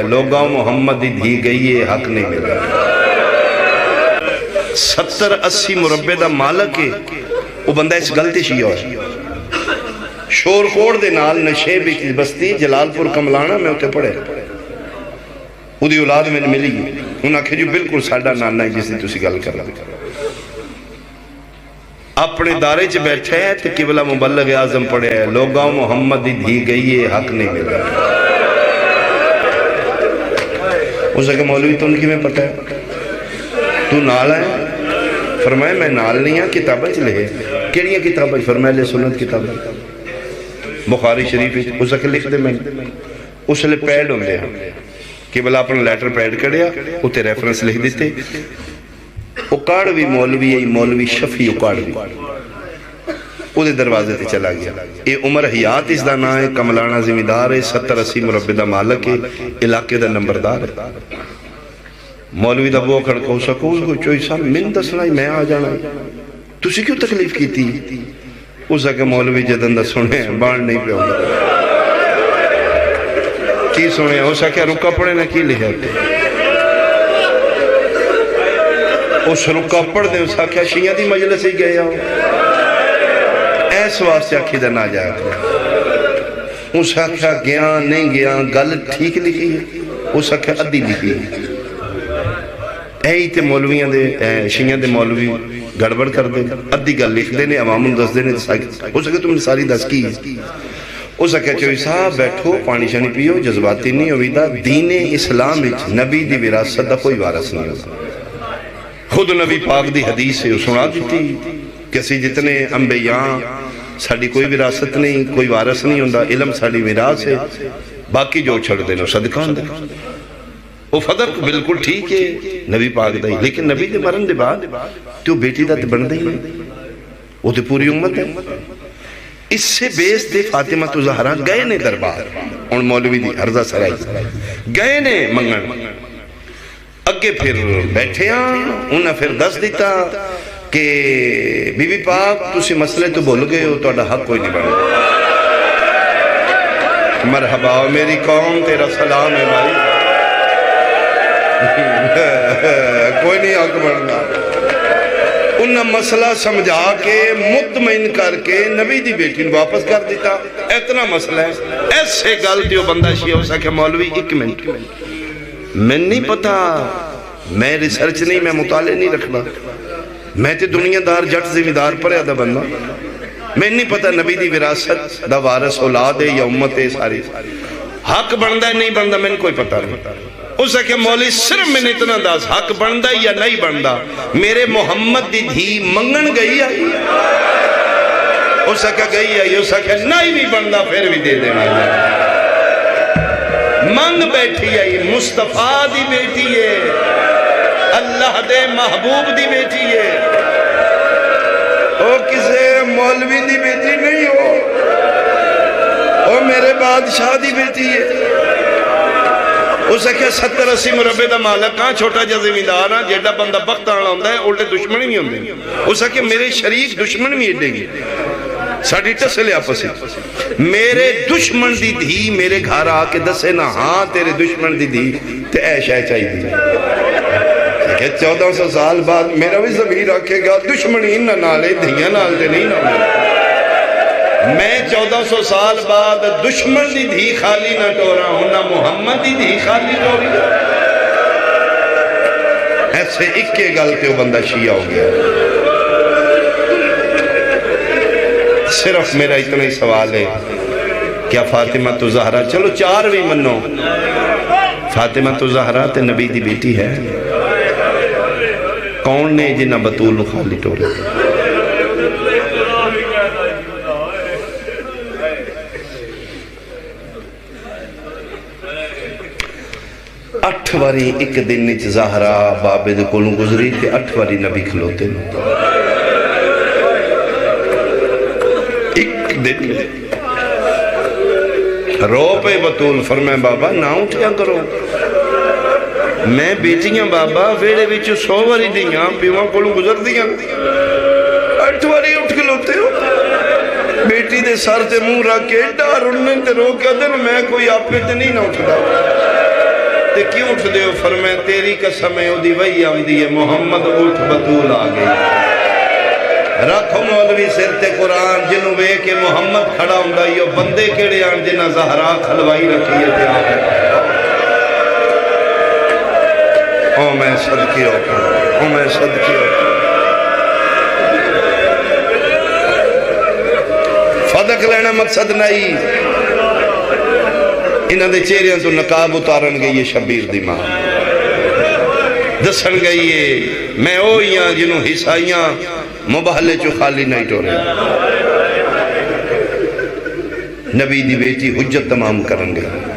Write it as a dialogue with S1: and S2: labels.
S1: لوگاں محمد دی دھی گئی ہے حق نہیں ملا 70-80 مربع دا مالک ہے وہ بندہ اس غلطی شیعہ ہے شور کوڑ دے نال نشے بھی بستی جلال پور کملانا میں ہوتے پڑھے وہ دی اولاد میں ملی انہاں کہ جو بالکل ساڑھا نانا ہے جس نے تسی گل کر رہا اپنے دارے چ بیٹھے ہیں تو قبلہ مبلغ اعظم پڑھے ہیں لوگاں محمد دی دھی گئی ہے حق نہیں ملا اسے کہ مولوی تو ان کی میں پتہ ہے تو نال ہے فرمائے میں نال نہیں ہاں کتابیں چلے کیڑیاں کتابیں فرمائے لے سنت کتابیں بخاری شریف اسے کہ لکھ دے میں اسے لے پیڈ ہوں دے کہ بلا اپنا لیٹر پیڈ کڑیا اتے ریفرنس لکھ دیتے اکاڑوی مولوی ہے مولوی شفیع اکاڑوی او دے دروازے تے چلا گیا اے عمر حیات اس دا نا ہے کملانا زمیندار ہے 70-80 مربع دا مالک ہے علاقے دا نمبردار ہے مولوی دا بو کھڑ کو سکول کو چوئی صاحب من دسنا ہی میں آ جانا تسی کیوں تکلیف کی تھی اسا کہ مولوی جدن دا سنے بان نہیں پہ ہوگا کی سنے اسا کہ رکا پڑے نہ کی لے آتے اس رکا پڑھ دے اسا کیا شیعہ دی مجلس ہی گیا ہو ایس واسطے آکھی دا نہ جائے اسا کیا گیا نہیں گیا گل ٹھیک لکھی ہے اسا کیا ادھی لکھی ہے ایہی تے مولویاں دے شیعہ دے مولوی گڑبڑ کر دے ادھی گل لکھ دینے عوام دس دینے اسا کہ تم نے ساری دس کی اسا کہ چوئی صاحب بیٹھو پانی شانی پیو جذباتی نہیں ہوئی دا دین اسلام وچ نبی دی وراثت دا کوئی وارث نہیں ہوتا خود نبی پاک دی حدیث سے سنا دیتی کسی جتنے انبیاء ساڑھی کوئی وراثت نہیں کوئی وارث نہیں ہوندہ علم ساڑھی وراث ہے باقی جو چھڑ دینا صدقان دے وہ فدق بالکل ٹھیک ہے نبی پاک دائی لیکن نبی دے مرن دے بعد تو بیٹی دا تے بن دے نہیں وہ تے پوری امت ہے اس سے بیس دے فاطمہ تو زہرہ گئے نے دربار ان مولوی دی عرضہ سرائی گئے نے منگن اگے پھر بیٹھے ہیں انہاں پھر دس دیتا کہ بی بی پاک تسی مسئلے تو بھول گئے ہو تو اڈا حق کوئی نہیں بڑھا مرحبا میری قوم تیرا سلام ہے بھائی کوئی نہیں حق بڑھنا انہاں مسئلہ سمجھا کے مطمئن کر کے نبی دی بیٹی واپس کر دیتا اتنا مسئلہ ہے ایسے گل دیو بندہ شیعہ ہو سکے مولوی 1 منٹ میں نہیں پتا میں ریسرچ نہیں میں مطالعہ نہیں رکھنا میں تے دنیا دار جٹ زمیندار پر ہے دا بندہ میں نہیں پتا نبی دی وراثت دا وارث اولاد ہے یا امت ہے ساری حق بندہ ہے نہیں بندہ میں نے کوئی پتا نہیں اسے کہ مولی صرف میں نے اتنا داس حق بندہ یا نہیں بندہ میرے محمد دی دھی منگن گئی ہے اسے کہ گئی ہے اسے کہ نہیں بھی بندہ پھر بھی دے دینا منگ بیٹھی ہے یہ مصطفیٰ دی بیٹی ہے اللہ دے محبوب دی بیٹی ہے او کسے مولوی دی بیٹی نہیں ہو او میرے بادشاہ دی بیٹی ہے اسے کہ 70-80 مربع دا مالک کہاں چھوٹا جا زمیندار ہاں جیڑا بندہ بخت آنا ہوندہ ہے اولٹے دشمنی بھی ہوندے اسے کہ میرے شریک دشمن بھی اڈے گی ساڑھی ٹسلے آپسی میرے دشمن دی دھی میرے گھر آکے دسے نا ہاں تیرے دشمن دی دھی تے ایش ہے چاہی دی کہ 1400 سال بعد میرا بھی ضمیر رکھے گا دشمنی نہ نالے دھیاں نال دے نہیں نہ میں 1400 سال بعد دشمن دی دھی خالی نہ ٹورا ہوں نہ محمد دی دھی خالی ٹوری ایسے اکے گلتے ہو بندہ شیعہ ہو گیا صرف میرا اتنا ہی سوال ہے کیا فاطمہ تو زہرہ چلو 4 بھی منو فاطمہ تو زہرہ تے نبی دی بیٹی ہے کون نے جنہ بطول خالی ٹورے 8 واری ایک دن نیچ زہرہ بابے دے کولوں گزری تے 8 واری نبی کھلوتے ایک دن رو پہ بطول فرمائے بابا نہ اٹھیا کرو میں بیٹیاں بابا ویڑے وچ 100 واری دیاں پیواں کولوں گزر دیاں 8 واری اٹھ کھلوتے ہو بیٹی دے سر تے منہ رکھ کے ڈر انہیں تے رو کے دن میں کوئی آپ پہ تے نہیں نہ اٹھتا تے کیوں اٹھ دیو؟ فرمائے تیری قسم ہے دی وہی آمدی ہے محمد اٹھ بطول آ گئی۔ رکھو مولوی سر تے قرآن جنہوں بے کہ محمد کھڑا ہوں یہ بندے کیڑے آن جنہ زہرا کھلوائی رکھی ہے تے آگے۔ او میں صدقی ہوتا ہوں، او میں صدقی ہوتا ہوں۔ فدق لینا مقصد نہیں، انہاں دے چہریاں تو نقاب اتارن گئی یہ شبیر دی ماں دسن گئی ہے میں اوہیاں جنہوں حصائیاں مباہلے چو خالی نہیں ٹورے نبی دی بیٹی حجت تمام کرن گئی۔